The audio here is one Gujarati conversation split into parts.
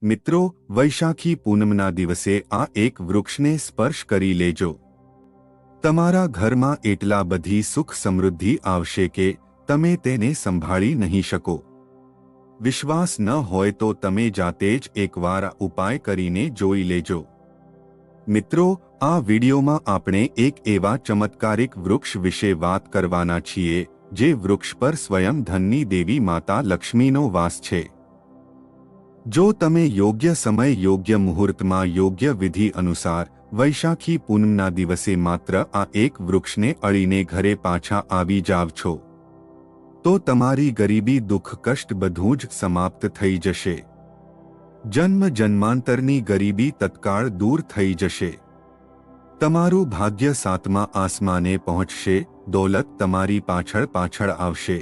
મિત્રો, વૈશાખી પૂનમના દિવસે આ એક વૃક્ષને સ્પર્શ કરી લેજો. તમારા ઘરમાં એટલા બધી સુખ સમૃદ્ધિ આવશે કે તમે તેને સંભાળી નહીં શકો. વિશ્વાસ ન હોય તો તમે જાતે જ એકવાર ઉપાય કરીને જોઈ લેજો. મિત્રો, આ વિડીયોમાં આપણે એક એવા ચમત્કારિક વૃક્ષ વિશે વાત કરવાના છીએ જે વૃક્ષ પર સ્વયં ધનની દેવી માતા લક્ષ્મીનો વાસ છે. જો તમે યોગ્ય સમય, યોગ્ય મુહૂર્તમાં, યોગ્ય વિધિ અનુસાર વૈશાખી પૂનમના દિવસે માત્ર આ એક વૃક્ષને અડીને ઘરે પાછા આવી જાવ છો, તો તમારી ગરીબી, દુઃખ, કષ્ટ બધું જ સમાપ્ત થઈ જશે. જન્મ જન્માંતરની ગરીબી તત્કાળ દૂર થઈ જશે. તમારું ભાગ્ય સાતમા આસમાને પહોંચશે. દોલત તમારી પાછળ પાછળ આવશે.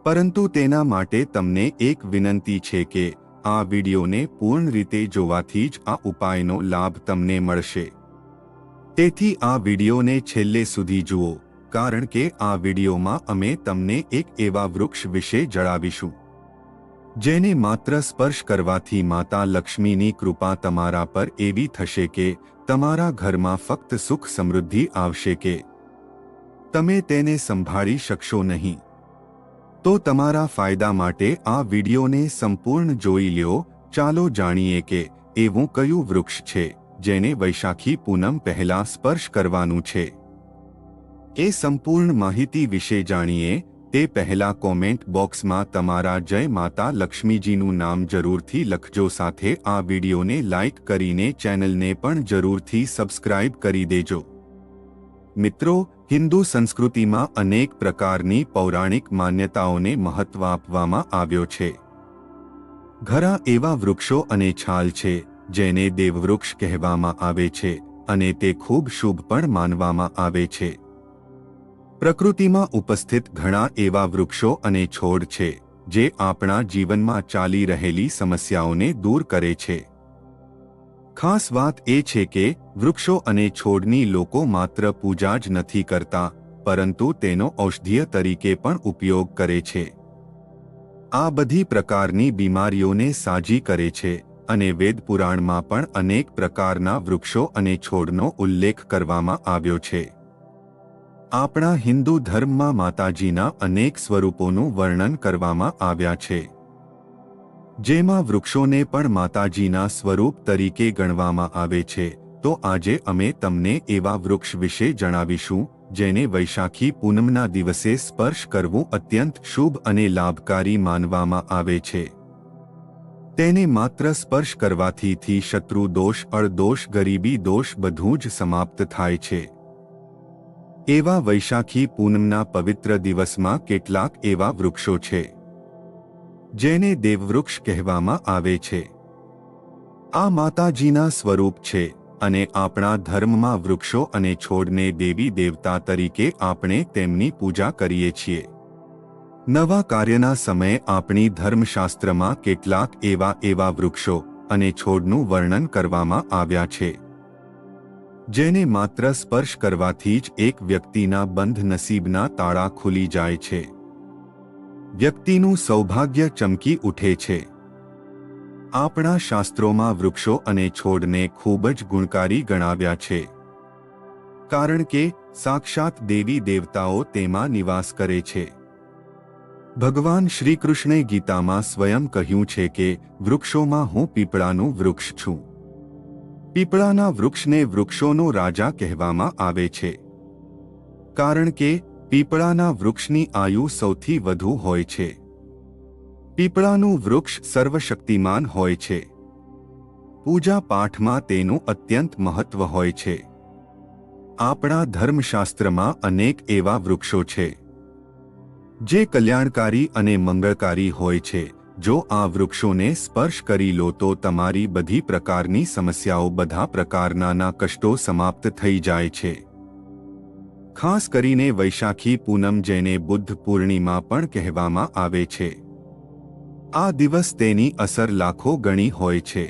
પરંતુ તેના માટે તમને એક વિનંતી છે કે આ વિડીયોને પૂર્ણ રીતે જોવાથી જ આ ઉપાયનો લાભ તમને મળશે. તેથી આ વિડીયોને છેલ્લે સુધી જુઓ, કારણ કે આ વિડીયોમાં અમે તમને એક એવા વૃક્ષ વિશે જણાવીશું જેને માત્ર સ્પર્શ કરવાથી માતા લક્ષ્મીની કૃપા તમારા પર એવી થશે કે તમારા ઘરમાં ફક્ત સુખ સમૃદ્ધિ આવશે કે તમે તેને સંભાળી શકશો નહીં. તો તમારા ફાયદા માટે આ વિડીયોને સંપૂર્ણ જોઈ લ્યો. ચાલો જાણીએ કે એવું કયું વૃક્ષ છે જેને વૈશાખી પૂનમ પહેલા સ્પર્શ કરવાનું છે. એ સંપૂર્ણ માહિતી વિશે જાણીએ તે પહેલા કોમેન્ટ બોક્સમાં તમારા જય માતા લક્ષ્મીજીનું નામ જરૂરથી લખજો. સાથે આ વિડીયોને લાઇક કરીને ચેનલને પણ જરૂરથી સબસ્ક્રાઇબ કરી દેજો. મિત્રો, હિન્દુ સંસ્કૃતિમાં અનેક પ્રકારની પૌરાણિક માન્યતાઓને મહત્વ આપવામાં આવ્યો છે. ઘણા એવા વૃક્ષો અને છાલ છે જેને દેવવૃક્ષ કહેવામાં આવે છે અને તે ખૂબ શુભ પણ માનવામાં આવે છે. પ્રકૃતિમાં ઉપસ્થિત ઘણા એવા વૃક્ષો અને છોડ છે જે આપણા જીવનમાં ચાલી રહેલી સમસ્યાઓને દૂર કરે છે. ખાસ વાત એ છે કે વૃક્ષો અને છોડની લોકો માત્ર પૂજા જ નથી કરતા, પરંતુ તેનો ઔષધીય તરીકે પણ ઉપયોગ કરે છે. આ બધી પ્રકારની બીમારીઓને સાજી કરે છે અને વેદ પુરાણમાં પણ અનેક પ્રકારના વૃક્ષો અને છોડનો ઉલ્લેખ કરવામાં આવ્યો છે. આપણા હિન્દુ ધર્મમાં માતાજીના અનેક સ્વરૂપોનું વર્ણન કરવામાં આવ્યા છે, જેમાં વૃક્ષોને પણ માતાજીના સ્વરૂપ તરીકે ગણવામાં આવે છે. તો આજે અમે તમને એવા વૃક્ષ વિશે જણાવીશું જેને વૈશાખી પૂનમના દિવસે સ્પર્શ કરવું અત્યંત શુભ અને લાભકારી માનવામાં આવે છે. તેને માત્ર સ્પર્શ કરવાથી શત્રુ દોષ, અળદોષ, ગરીબી દોષ બધું જ સમાપ્ત થાય છે. એવા વૈશાખી પૂનમના પવિત્ર દિવસમાં કેટલાક એવા વૃક્ષો છે જેને દેવવૃક્ષ કહેવામાં આવે છે. આ માતાજીના સ્વરૂપ છે અને આપણા ધર્મમાં વૃક્ષો અને છોડને દેવી દેવતા તરીકે આપણે તેમની પૂજા કરીએ છીએ. નવા કાર્યના સમયે આપણી ધર્મશાસ્ત્રમાં કેટલાક એવા વૃક્ષો અને છોડનું વર્ણન કરવામાં આવ્યા છે જેને માત્ર સ્પર્શ કરવાથી જ એક વ્યક્તિના બંધ નસીબના તાળા ખુલી જાય છે. વ્યક્તિનું સૌભાગ્ય ચમકી ઉઠે છે. આપણા શાસ્ત્રોમાં વૃક્ષો અને છોડને ખૂબ જ ગુણકારી ગણાવ્યા છે, કારણ કે સાક્ષાત દેવી દેવતાઓ તેમાં નિવાસ કરે છે. ભગવાન શ્રી કૃષ્ણે ગીતામાં સ્વયં કહ્યું છે કે વૃક્ષોમાં હું પીપળાનું વૃક્ષ છું. પીપળાના વૃક્ષને વૃક્ષોનો રાજા કહેવામાં આવે છે, કારણ કે પીપળાના વૃક્ષની આયુ સૌથી વધુ હોય છે. પીપળાનું વૃક્ષ સર્વશક્તિમાન હોય છે. પૂજા પાઠમાં તેનું અત્યંત મહત્વ હોય છે. આપણા ધર્મશાસ્ત્રમાં અનેક એવા વૃક્ષો છે જે કલ્યાણકારી અને મંગળકારી હોય છે. જો આ વૃક્ષોને સ્પર્શ કરી લો તો તમારી બધી પ્રકારની સમસ્યાઓ, બધા પ્રકારના કષ્ટો સમાપ્ત થઈ જાય છે. ખાસ કરીને વૈશાખી પૂનમ, જેને બુદ્ધ પૂર્ણિમા પણ કહેવામાં આવે છે, આ દિવસ તેની અસર લાખો ગણી હોય છે,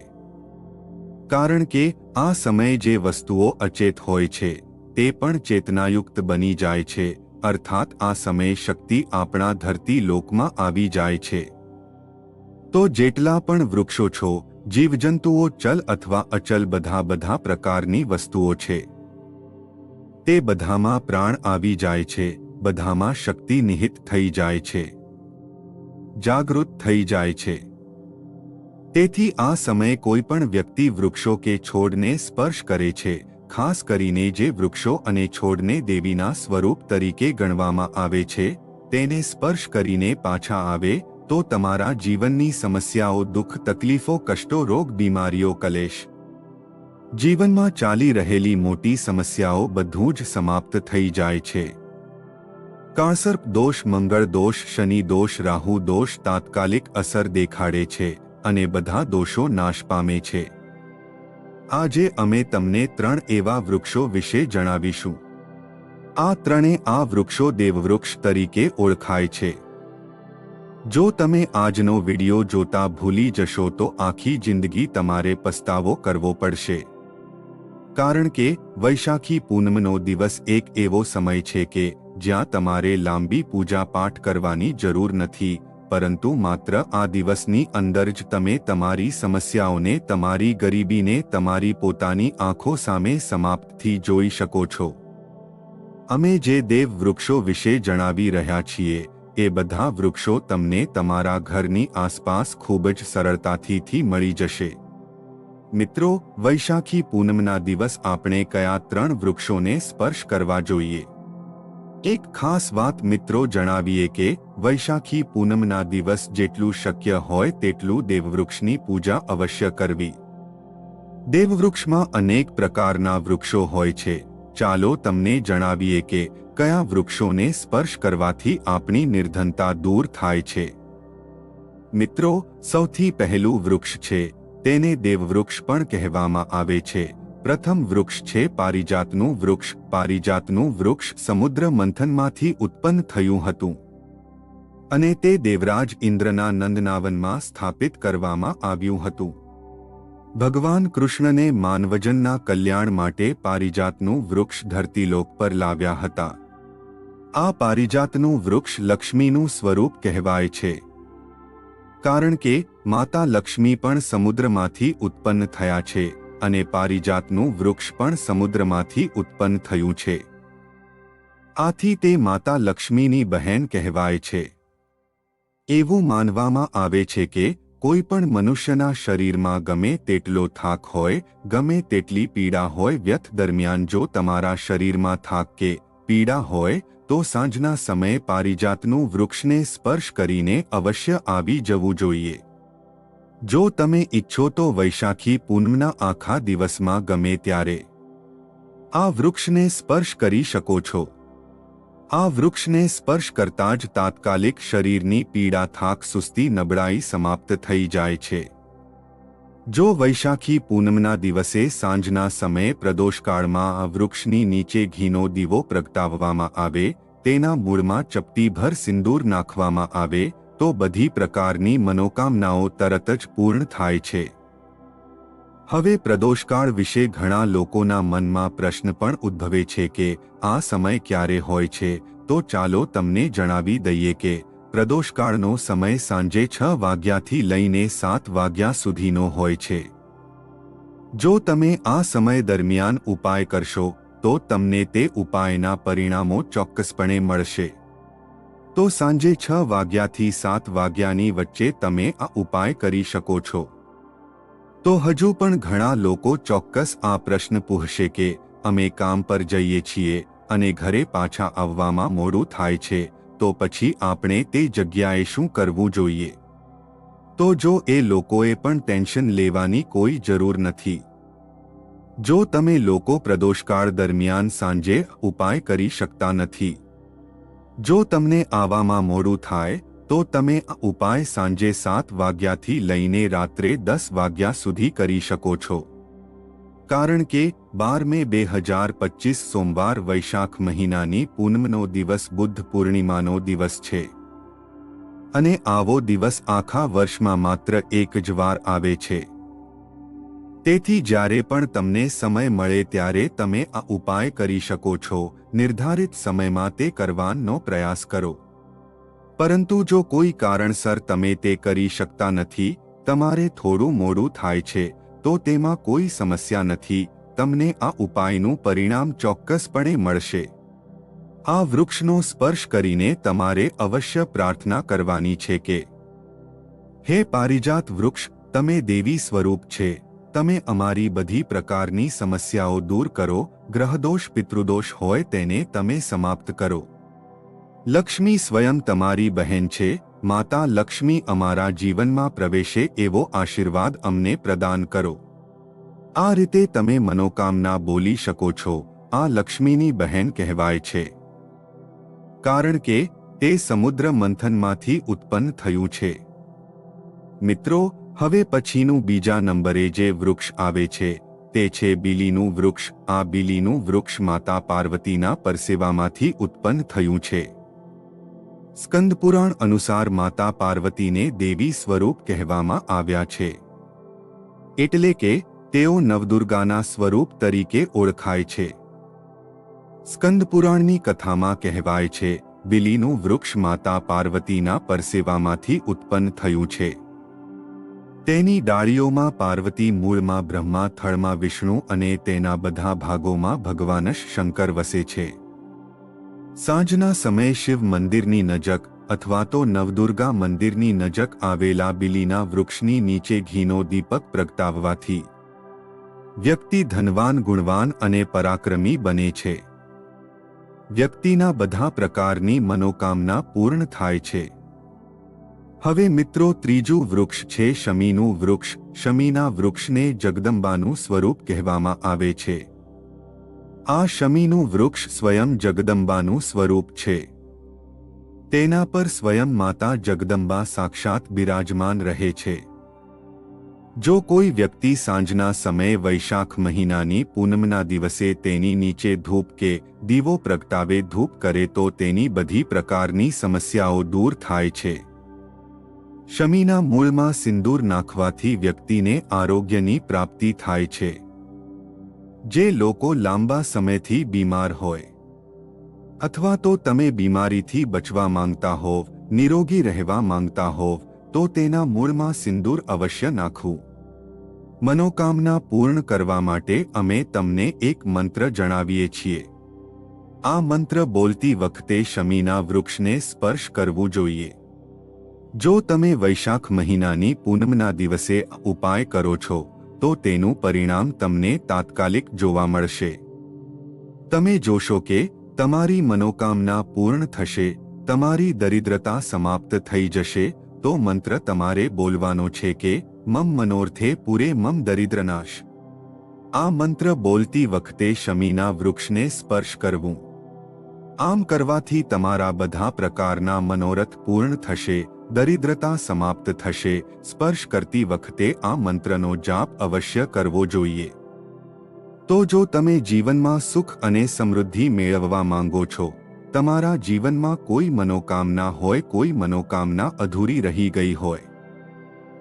કારણ કે આ સમયે જે વસ્તુઓ અચેત હોય છે તે પણ ચેતનાયુક્ત બની જાય છે. અર્થાત આ સમયે શક્તિ આપણા ધરતી લોકમાં આવી જાય છે. તો જેટલા પણ વૃક્ષો છો, જીવજંતુઓ, ચલ અથવા અચલ, બધા પ્રકારની વસ્તુઓ છે, તે બધામાં પ્રાણ આવી જાય છે, બધામાં શક્તિ નિહિત થઈ જાય છે, જાગૃત થઈ જાય છે. તેથી આ સમયે કોઈ પણ વ્યક્તિ વૃક્ષો કે છોડને સ્પર્શ કરે છે, ખાસ કરીને જે વૃક્ષો અને છોડને દેવીના સ્વરૂપ તરીકે ગણવામાં આવે છે, તેને સ્પર્શ કરીને પાછા આવે તો તમારા જીવનની સમસ્યાઓ, દુઃખ, તકલીફો, કષ્ટો, રોગ, બીમારીઓ, કલેશ, જીવનમાં ચાલી રહેલી મોટી સમસ્યાઓ બધું જ સમાપ્ત થઈ જાય છે. કાળસર્પ દોષ, મંગળ દોષ, શનિ દોષ, રાહુ દોષ તાત્કાલિક અસર દેખાડે છે અને બધા દોષો નાશ પામે છે. આજે અમે તમને 3 એવા વૃક્ષો વિશે જણાવીશું. આ વૃક્ષો દેવવૃક્ષ તરીકે ઓળખાય છે. જો તમે આજનો વિડિયો જોતા ભૂલી જશો તો આખી જિંદગી તમારે પસ્તાવો કરવો પડશે. કારણ કે વૈશાખી પૂનમનો દિવસ એક એવો સમય છે કે જ્યાં તમારે લાંબી પૂજા પાઠ કરવાની જરૂર નથી, પરંતુ માત્ર આ દિવસની અંદર જ તમે તમારી સમસ્યાઓને, તમારી ગરીબીને તમારી પોતાની આંખો સામે સમાપ્તથી જોઈ શકો છો. અમે જે દેવ વૃક્ષો વિશે જણાવી રહ્યા છીએ એ બધા વૃક્ષો તમને તમારા ઘરની આસપાસ ખૂબ જ સરળતાથી મળી જશે. મિત્રો, વૈશાખી પૂનમના દિવસ આપણે કયા 3 વૃક્ષોને સ્પર્શ કરવા જોઈએ? એક ખાસ વાત મિત્રો જણાવીએ કે વૈશાખી પૂનમના દિવસ જેટલું શક્ય હોય તેટલું દેવવૃક્ષની પૂજા અવશ્ય કરવી. દેવવૃક્ષમાં અનેક પ્રકારના વૃક્ષો હોય છે. ચાલો તમને જણાવીએ કે કયા વૃક્ષોને સ્પર્શ કરવાથી આપણી નિર્ધનતા દૂર થાય છે. મિત્રો, સૌથી પહેલું વૃક્ષ છે, તેને દેવવૃક્ષ પણ કહેવામાં આવે છે. પ્રથમ વૃક્ષ છે પારિજાતનું વૃક્ષ. પારિજાતનું વૃક્ષ સમુદ્ર મંથનમાંથી ઉત્પન્ન થયું હતું અને તે દેવરાજ ઇન્દ્રના નંદનાવનમાં સ્થાપિત કરવામાં આવ્યું હતું. ભગવાન કૃષ્ણને માનવજનના કલ્યાણ માટે પારિજાતનું વૃક્ષ ધરતીલોક પર લાવ્યા હતા. આ પારિજાતનું વૃક્ષ લક્ષ્મીનું સ્વરૂપ કહેવાય છે, કારણ કે માતા લક્ષ્મી પણ સમુદ્રમાંથી ઉત્પન્ન થયા છે અને પારિજાતનું વૃક્ષ પણ સમુદ્રમાંથી ઉત્પન્ન થયું છે. આથી તે માતા લક્ષ્મીની બહેન કહેવાય છે. એવું માનવામાં આવે છે કે કોઈ પણ મનુષ્યના શરીરમાં ગમે તેટલો થાક હોય, ગમે તેટલી પીડા હોય, વ્યથ દરમિયાન જો તમારા શરીરમાં થાક કે પીડા હોય તો સાંજના સમયે પારિજાતનું વૃક્ષને સ્પર્શ કરીને અવશ્ય આવી જવું જોઈએ. જો તમે ઈચ્છો તો વૈશાખી પૂનમના આખા દિવસમાં ગમે ત્યારે આ વૃક્ષને સ્પર્શ કરી શકો છો. આ વૃક્ષને સ્પર્શ કરતાં જ તાત્કાલિક શરીરની પીડા, થાક, સુસ્તી, નબળાઈ સમાપ્ત થઈ જાય છે. જો વૈશાખી પૂનમના દિવસે સાંજના સમયે પ્રદોષકાળમાં આ વૃક્ષની નીચે ઘીનો દીવો પ્રગટાવવામાં આવે, તેના મૂળમાં ચપટીભર સિંદૂર નાખવામાં આવે તો બધી પ્રકારની મનોકામનાઓ તરત જ પૂર્ણ થાય છે. હવે પ્રદોષકાળ વિશે ઘણા લોકોના મનમાં પ્રશ્ન પણ ઉદ્ભવે છે કે આ સમય ક્યારે હોય છે? તો ચાલો તમને જણાવી દઈએ કે પ્રદોષકાળનો સમય સાંજે 6 વાગ્યાથી લઈને 7 વાગ્યા સુધીનો હોય છે. જો તમે આ સમય દરમિયાન ઉપાય કરશો તો તમને તે ઉપાયના પરિણામો ચોક્કસપણે મળશે. તો સાંજે 6 વાગ્યાથી 7 વાગ્યાની વચ્ચે તમે આ ઉપાય કરી શકો છો. તો હજુ પણ ઘણા લોકો ચોક્કસ આ પ્રશ્ન પૂછશે કે અમે કામ પર જઈએ છીએ અને ઘરે પાછા આવવામાં મોડું થાય છે, તો પછી આપણે તે જગ્યાએ શું કરવું જોઈએ? તો જો એ લોકોએ પણ ટેન્શન લેવાની કોઈ જરૂર નથી. જો તમે લોકો પ્રદોષકાળ દરમિયાન સાંજે ઉપાય કરી શકતા નથી, જો તમને આવવામાં મોડું થાય તો તમે આ ઉપાય સાંજે 7 વાગ્યાથી લઈને રાત્રે 10 વાગ્યા સુધી કરી શકો છો. કારણ કે 12 મે 2025 સોમવાર વૈશાખ મહિનાની પૂનમનો દિવસ બુદ્ધ પૂર્ણિમાનો દિવસ છે અને આવો દિવસ આખા વર્ષમાં માત્ર એક જ વાર આવે છે. તેથી જ્યારે પણ તમને સમય મળે ત્યારે તમે આ ઉપાય કરી શકો છો. નિર્ધારિત સમયમાં તે કરવાનો પ્રયાસ કરો. પરંતુ જો કોઈ કારણસર તમે તે કરી શકતા નથી, તમારે થોડું મોડું થાય છે, તો તેમાં કોઈ સમસ્યા નથી, તમને આ ઉપાયનું પરિણામ ચોક્કસપણે મળશે. આ વૃક્ષનો સ્પર્શ કરીને તમારે અવશ્ય પ્રાર્થના કરવાની છે કે હે પારિજાત વૃક્ષ, તમે દેવી સ્વરૂપ છે, તમે અમારી બધી પ્રકારની સમસ્યાઓ દૂર કરો, ગ્રહદોષ પિતૃદોષ હોય તેને તમે સમાપ્ત કરો. લક્ષ્મી સ્વયં તમારી બહેન છે, માતા લક્ષ્મી અમારા જીવનમાં પ્રવેશે એવો આશીર્વાદ અમને પ્રદાન કરો. આ રીતે તમે મનોકામના બોલી શકો છો. આ લક્ષ્મીની બહેન કહેવાય છે કારણ કે તે સમુદ્ર મંથનમાંથી ઉત્પન્ન થયું છે. મિત્રો, હવે પછીનું બીજા નંબરે જે વૃક્ષ આવે છે તે છે બીલીનું વૃક્ષ. આ બીલીનું વૃક્ષ માતા પાર્વતીના પરસેવામાંથી ઉત્પન્ન થયું છે. સ્કંદપુરાણ અનુસાર માતા પાર્વતીને દેવી સ્વરૂપ કહેવામાં આવ્યા છે, એટલે કે તેઓ નવદુર્ગાના સ્વરૂપ તરીકે ઓળખાય છે. સ્કંદપુરાણની કથામાં કહેવાય છે, બીલીનું વૃક્ષ માતા પાર્વતીના પરસેવામાંથી ઉત્પન્ન થયું છે. તેની ડાળીઓમાં પાર્વતી, મૂળમાં બ્રહ્મા, થળમાં વિષ્ણુ અને તેના બધા ભાગોમાં ભગવાન શંકર વસે છે. સાંજના સમયે શિવ મંદિરની નજીક અથવા તો નવદુર્ગા મંદિરની નજીક આવેલા બીલીના વૃક્ષની નીચે ઘીનો દીપક પ્રગટાવવાથી વ્યક્તિ ધનવાન, ગુણવાન અને પરાક્રમી બને છે. વ્યક્તિના બધા પ્રકારની મનોકામના પૂર્ણ થાય છે. હવે મિત્રો, ત્રીજું વૃક્ષ છે શમીનું વૃક્ષ. શમીના વૃક્ષને જગદંબાનું સ્વરૂપ કહેવામાં આવે છે. આ શમીનું વૃક્ષ સ્વયં જગદંબાનું સ્વરૂપ છે. તેના પર સ્વયં માતા જગદંબા સાક્ષાત બિરાજમાન રહે છે. જો કોઈ વ્યક્તિ સાંજના સમયે વૈશાખ મહિનાની પૂનમના દિવસે તેની નીચે ધૂપ કે દીવો પ્રગટાવે, ધૂપ કરે, તો તેની બધી પ્રકારની સમસ્યાઓ દૂર થાય છે. શમીના મૂળમાં સિંદૂર નાખવાથી વ્યક્તિને આરોગ્યની પ્રાપ્તિ થાય છે. જે લોકો લાંબા સમયથી બીમાર હોય અથવા તો તમે બીમારીથી બચવા માંગતા હોવ, નિરોગી રહેવા માંગતા હોવ, તો તેના મૂળમાં સિંદૂર અવશ્ય નાખવું. મનોકામના પૂર્ણ કરવા માટે અમે તમને એક મંત્ર જણાવીએ છીએ. આ મંત્ર બોલતી વખતે શમીના વૃક્ષને સ્પર્શ કરવું જોઈએ. જો તમે વૈશાખ મહિનાની પૂનમના દિવસે ઉપાય કરો છો, તો તેનું પરિણામ તમને તાત્કાલિક જોવા મળશે. તમે જોશો કે તમારી મનોકામના પૂર્ણ થશે, તમારી દરિદ્રતા સમાપ્ત થઈ જશે. તો મંત્ર તમારે બોલવાનો છે કે મમ મનોર્થે પૂરે મમ દરિદ્રનાશ. આ મંત્ર બોલતી વખતે શમીના વૃક્ષને સ્પર્શ કરવું. આમ કરવાથી તમારા બધા પ્રકારના મનોરથ પૂર્ણ થશે, દરિદ્રતા સમાપ્ત થશે. સ્પર્શ કરતી વખતે આ મંત્રનો જાપ અવશ્ય કરવો જોઈએ. તો જો તમે જીવનમાં સુખ અને સમૃદ્ધિ મેળવવા માંગો છો, તમારા જીવનમાં કોઈ મનોકામના હોય, કોઈ મનોકામના અધૂરી રહી ગઈ હોય,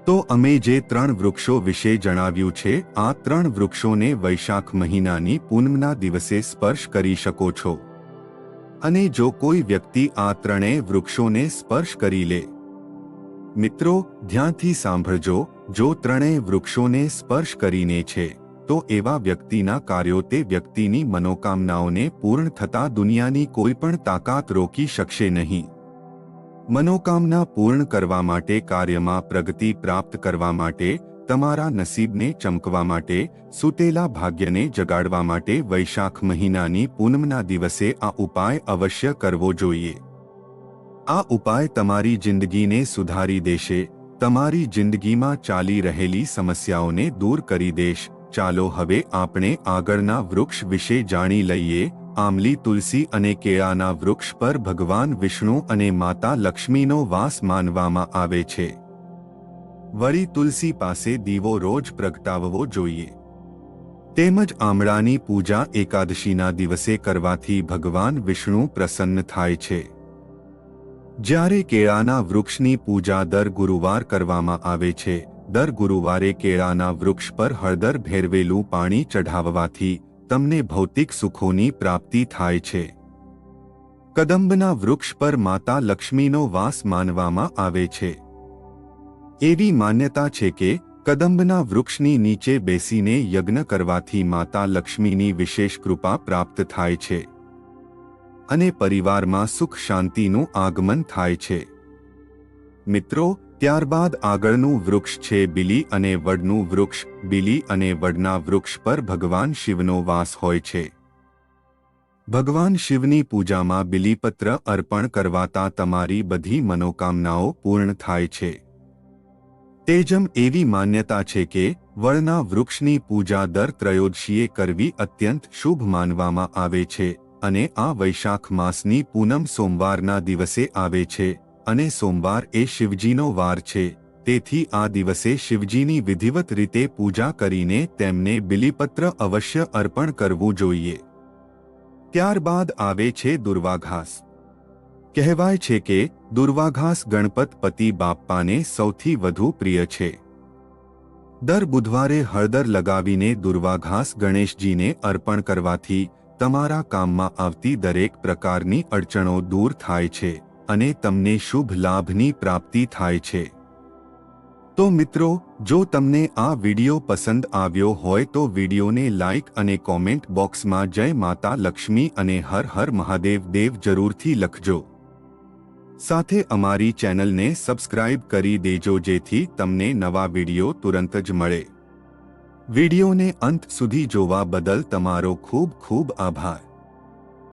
તો અમે જે 3 વૃક્ષો વિશે જણાવ્યું છે, આ 3 વૃક્ષોને વૈશાખ મહિનાની પૂનમના દિવસે સ્પર્શ કરી શકો છો. અને જો કોઈ વ્યક્તિ આ 3 વૃક્ષોને સ્પર્શ કરી લે, મિત્રો ધ્યાનથી સાંભળજો, જો 3 વૃક્ષોને સ્પર્શ કરીને છે, તો એવા વ્યક્તિના કાર્યો, તે વ્યક્તિની મનોકામનાઓને પૂર્ણ થતા દુનિયાની કોઈ પણ તાકાત રોકી શકશે નહીં. મનોકામના પૂર્ણ કરવા માટે, કાર્યમાં પ્રગતિ પ્રાપ્ત કરવા માટે, તમારા નસીબને ચમકવા માટે, સૂતેલા ભાગ્યને જગાડવા માટે વૈશાખ મહિનાની પૂનમના દિવસે આ ઉપાય અવશ્ય કરવો જોઈએ. આ ઉપાય તમારી જિંદગીને સુધારી દેશે, તમારી જિંદગીમાં ચાલી રહેલી સમસ્યાઓને દૂર કરી દેશ. ચાલો હવે આપણે આગળના વૃક્ષ વિશે જાણી લઈએ. આંબલી, તુલસી અને કેળાના વૃક્ષ પર ભગવાન વિષ્ણુ અને માતા લક્ષ્મીનો વાસ માનવામાં આવે છે. વળી તુલસી પાસે દીવો રોજ પ્રગટાવવો જોઈએ. તેમજ આમળાની પૂજા એકાદશીના દિવસે કરવાથી ભગવાન વિષ્ણુ પ્રસન્ન થાય છે. જ્યારે કેળાના વૃક્ષની પૂજા દર ગુરુવાર કરવામાં આવે છે, દર ગુરુવારે કેળાના વૃક્ષ પર હળદર ભેરવેલું પાણી ચઢાવવાથી તમને ભૌતિક સુખોની પ્રાપ્તિ થાય છે. કદંબના વૃક્ષ પર માતા લક્ષ્મીનો વાસ માનવામાં આવે છે. એવી માન્યતા છે કે કદંબના વૃક્ષની નીચે બેસીને યજ્ઞ કરવાથી માતા લક્ષ્મીની વિશેષ કૃપા પ્રાપ્ત થાય છે અને પરિવારમાં સુખ શાંતિનું આગમન થાય છે. મિત્રો, ત્યારબાદ આગળનું વૃક્ષ છે બીલી અને વડનું વૃક્ષ. બીલી અને વડના વૃક્ષ પર ભગવાન શિવનો વાસ હોય છે. ભગવાન શિવની પૂજામાં બીલીપત્ર અર્પણ કરવાતા તમારી બધી મનોકામનાઓ પૂર્ણ થાય છે. તેજમ એવી માન્યતા છે કે વડના વૃક્ષની પૂજા દર ત્રયોદશીએ કરવી અત્યંત શુભ માનવામાં આવે છે અને આ વૈશાખ માસની પૂનમ સોમવારના દિવસે આવે છે અને સોમવાર એ શિવજીનો વાર છે. તેથી આ દિવસે શિવજીની વિધિવત રીતે પૂજા કરીને તેમને બીલીપત્ર અવશ્ય અર્પણ કરવું જોઈએ. ત્યારબાદ આવે છે દુર્વાઘાસ. કહેવાય છે કે દુર્વાઘાસ ગણપતિ બાપ્પાને સૌથી વધુ પ્રિય છે. દર બુધવારે હળદર લગાવીને દુર્વાઘાસ ગણેશજીને અર્પણ કરવાથી તમારા કામમાં આવતી દરેક પ્રકારની અડચણો દૂર થાય છે અને તમને શુભ લાભની પ્રાપ્તિ થાય છે. તો મિત્રો, જો તમને આ વિડિયો પસંદ આવ્યો હોય તો વિડિયોને લાઇક અને કોમેન્ટ બોક્સમાં જય માતા લક્ષ્મી અને હર હર મહાદેવ દેવ જરૂરથી લખજો. સાથે અમારી ચેનલને સબસ્ક્રાઇબ કરી દેજો જેથી તમને નવા વિડિયો તુરંત જ મળે. વિડિયોને અંત સુધી જોવા બદલ તમારો ખૂબ ખૂબ આભાર.